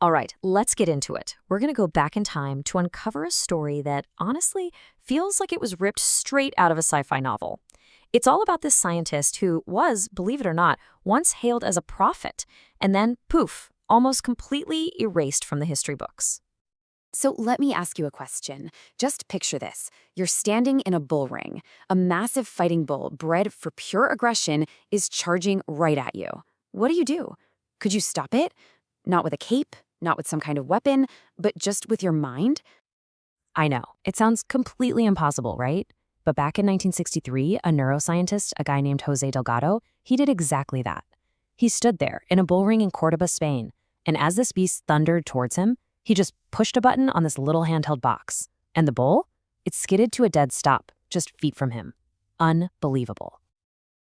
All right, let's get into it. We're going to go back in time to uncover a story that honestly feels like it was ripped straight out of a sci-fi novel. It's all about this scientist who was, believe it or not, once hailed as a prophet, and then, poof, almost completely erased from the history books. So let me ask you a question. Just picture this. You're standing in a bull ring. A massive fighting bull, bred for pure aggression, is charging right at you. What do? Could you stop it? Not with a cape, not with some kind of weapon, but just with your mind? I know, it sounds completely impossible, right? But back in 1963, a neuroscientist, a guy named Jose Delgado, he did exactly that. He stood there in a bull ring in Cordoba, Spain, and as this beast thundered towards him, he just pushed a button on this little handheld box. And the bull? It skidded to a dead stop, just feet from him. Unbelievable.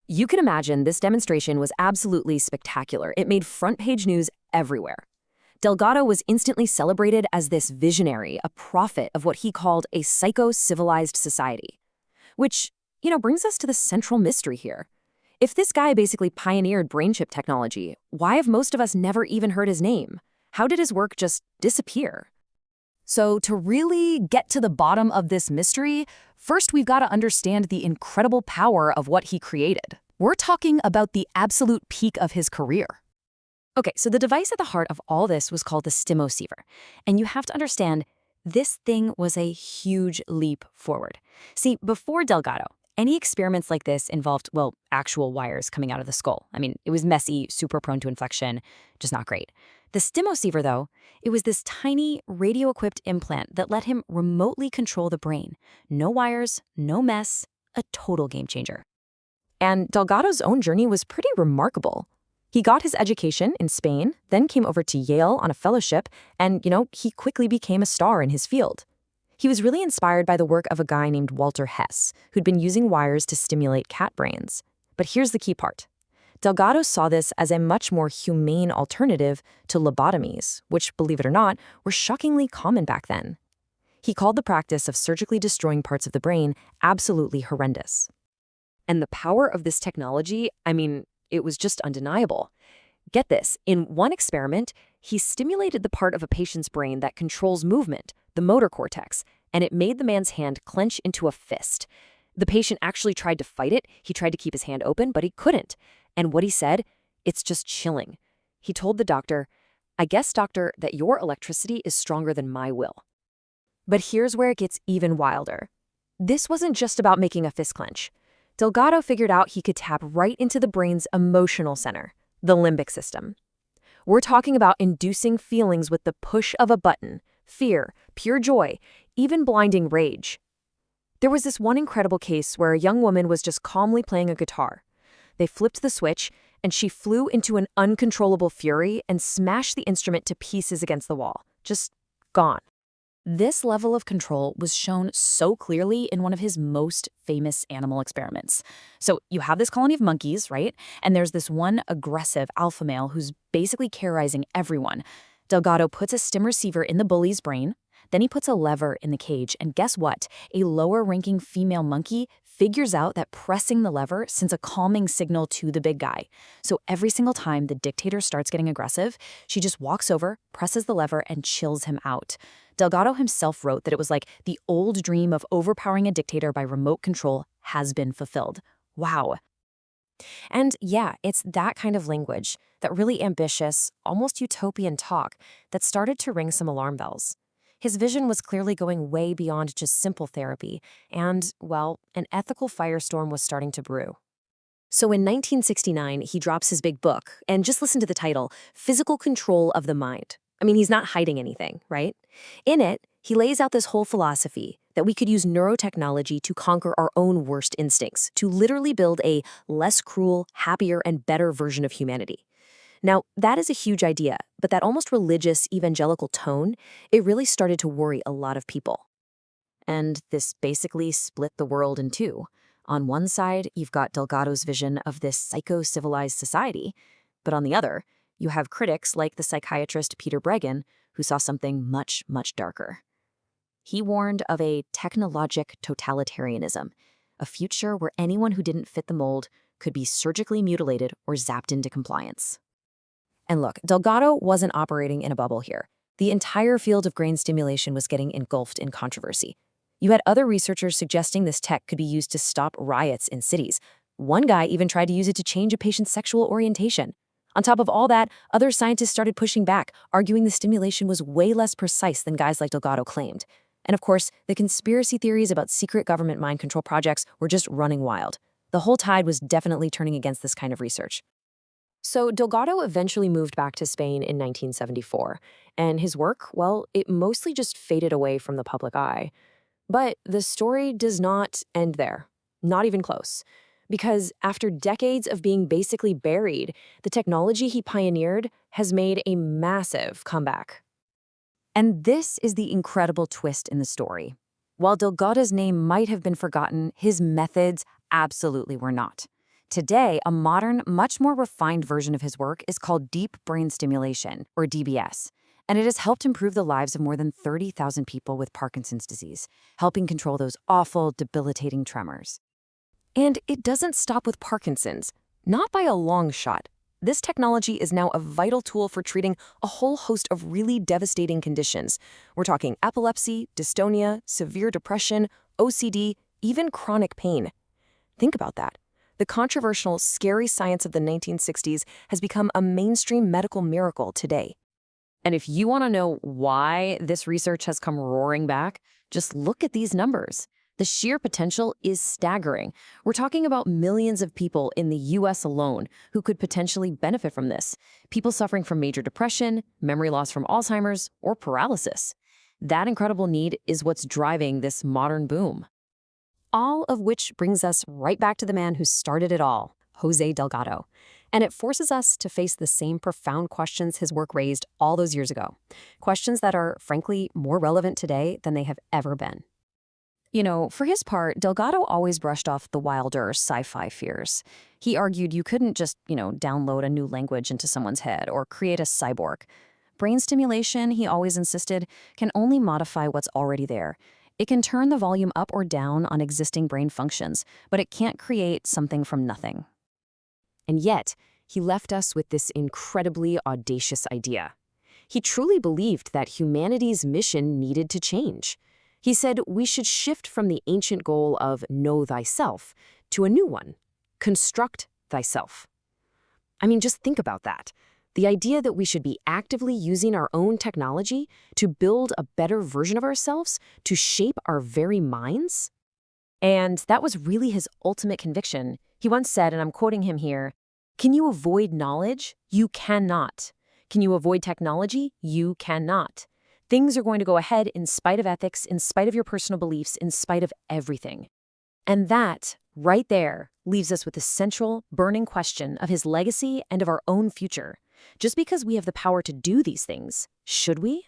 You can imagine this demonstration was absolutely spectacular. It made front-page news everywhere. Delgado was instantly celebrated as this visionary, a prophet of what he called a psychocivilized society. Which, brings us to the central mystery here. If this guy basically pioneered brain chip technology, why have most of us never even heard his name? How did his work just disappear? So to really get to the bottom of this mystery, first we've got to understand the incredible power of what he created. We're talking about the absolute peak of his career. Okay, so the device at the heart of all this was called the stimoceiver. And you have to understand, this thing was a huge leap forward. See, before Delgado, any experiments like this involved, well, actual wires coming out of the skull. I mean, it was messy, super prone to inflection, just not great. The stimoceiver, though, it was this tiny radio-equipped implant that let him remotely control the brain. No wires, no mess, a total game changer. And Delgado's own journey was pretty remarkable. He got his education in Spain, then came over to Yale on a fellowship, and, he quickly became a star in his field. He was really inspired by the work of a guy named Walter Hess, who'd been using wires to stimulate cat brains. But here's the key part. Delgado saw this as a much more humane alternative to lobotomies, which, believe it or not, were shockingly common back then. He called the practice of surgically destroying parts of the brain absolutely horrendous. And the power of this technology, it was just undeniable. Get this, in one experiment, he stimulated the part of a patient's brain that controls movement, the motor cortex, and it made the man's hand clench into a fist. The patient actually tried to fight it. He tried to keep his hand open, but he couldn't. And what he said, it's just chilling. He told the doctor, "I guess, doctor, that your electricity is stronger than my will." But here's where it gets even wilder. This wasn't just about making a fist clench. Delgado figured out he could tap right into the brain's emotional center, the limbic system. We're talking about inducing feelings with the push of a button, fear, pure joy, even blinding rage. There was this one incredible case where a young woman was just calmly playing a guitar. They flipped the switch, and she flew into an uncontrollable fury and smashed the instrument to pieces against the wall. Just gone. This level of control was shown so clearly in one of his most famous animal experiments. So you have this colony of monkeys, right? And there's this one aggressive alpha male who's basically terrorizing everyone. Delgado puts a stim receiver in the bully's brain. Then he puts a lever in the cage, and guess what? A lower-ranking female monkey figures out that pressing the lever sends a calming signal to the big guy. So every single time the dictator starts getting aggressive, she just walks over, presses the lever, and chills him out. Delgado himself wrote that it was like the old dream of overpowering a dictator by remote control has been fulfilled. Wow. And yeah, it's that kind of language, that really ambitious, almost utopian talk, that started to ring some alarm bells. His vision was clearly going way beyond just simple therapy, and, well, an ethical firestorm was starting to brew. So in 1969, he drops his big book, and just listen to the title, Physical Control of the Mind. He's not hiding anything, right? In it, he lays out this whole philosophy that we could use neurotechnology to conquer our own worst instincts, to literally build a less cruel, happier, and better version of humanity. Now, that is a huge idea, but that almost religious evangelical tone, it really started to worry a lot of people. And this basically split the world in two. On one side, you've got Delgado's vision of this psycho-civilized society, but on the other, you have critics like the psychiatrist Peter Breggin, who saw something much, much darker. He warned of a technologic totalitarianism, a future where anyone who didn't fit the mold could be surgically mutilated or zapped into compliance. And look, Delgado wasn't operating in a bubble here. The entire field of brain stimulation was getting engulfed in controversy. You had other researchers suggesting this tech could be used to stop riots in cities. One guy even tried to use it to change a patient's sexual orientation. On top of all that, other scientists started pushing back, arguing the stimulation was way less precise than guys like Delgado claimed. And of course, the conspiracy theories about secret government mind control projects were just running wild. The whole tide was definitely turning against this kind of research. So Delgado eventually moved back to Spain in 1974, and his work, well, it mostly just faded away from the public eye. But the story does not end there, not even close. Because after decades of being basically buried, the technology he pioneered has made a massive comeback. And this is the incredible twist in the story. While Delgado's name might have been forgotten, his methods absolutely were not. Today, a modern, much more refined version of his work is called deep brain stimulation, or DBS, and it has helped improve the lives of more than 30,000 people with Parkinson's disease, helping control those awful, debilitating tremors. And it doesn't stop with Parkinson's, not by a long shot. This technology is now a vital tool for treating a whole host of really devastating conditions. We're talking epilepsy, dystonia, severe depression, OCD, even chronic pain. Think about that. The controversial, scary science of the 1960s has become a mainstream medical miracle today. And if you want to know why this research has come roaring back, just look at these numbers. The sheer potential is staggering. We're talking about millions of people in the US alone who could potentially benefit from this. People suffering from major depression, memory loss from Alzheimer's, or paralysis. That incredible need is what's driving this modern boom. All of which brings us right back to the man who started it all, Jose Delgado. And it forces us to face the same profound questions his work raised all those years ago. Questions that are, frankly, more relevant today than they have ever been. You know, for his part, Delgado always brushed off the wilder sci-fi fears. He argued you couldn't just, download a new language into someone's head or create a cyborg. Brain stimulation, he always insisted, can only modify what's already there. It can turn the volume up or down on existing brain functions, but it can't create something from nothing. And yet, he left us with this incredibly audacious idea. He truly believed that humanity's mission needed to change. He said we should shift from the ancient goal of know thyself to a new one, construct thyself. I mean, just think about that. The idea that we should be actively using our own technology to build a better version of ourselves, to shape our very minds. And that was really his ultimate conviction. He once said, and I'm quoting him here, "Can you avoid knowledge? You cannot. Can you avoid technology? You cannot. Things are going to go ahead in spite of ethics, in spite of your personal beliefs, in spite of everything." And that, right there, leaves us with the central, burning question of his legacy and of our own future. Just because we have the power to do these things, should we?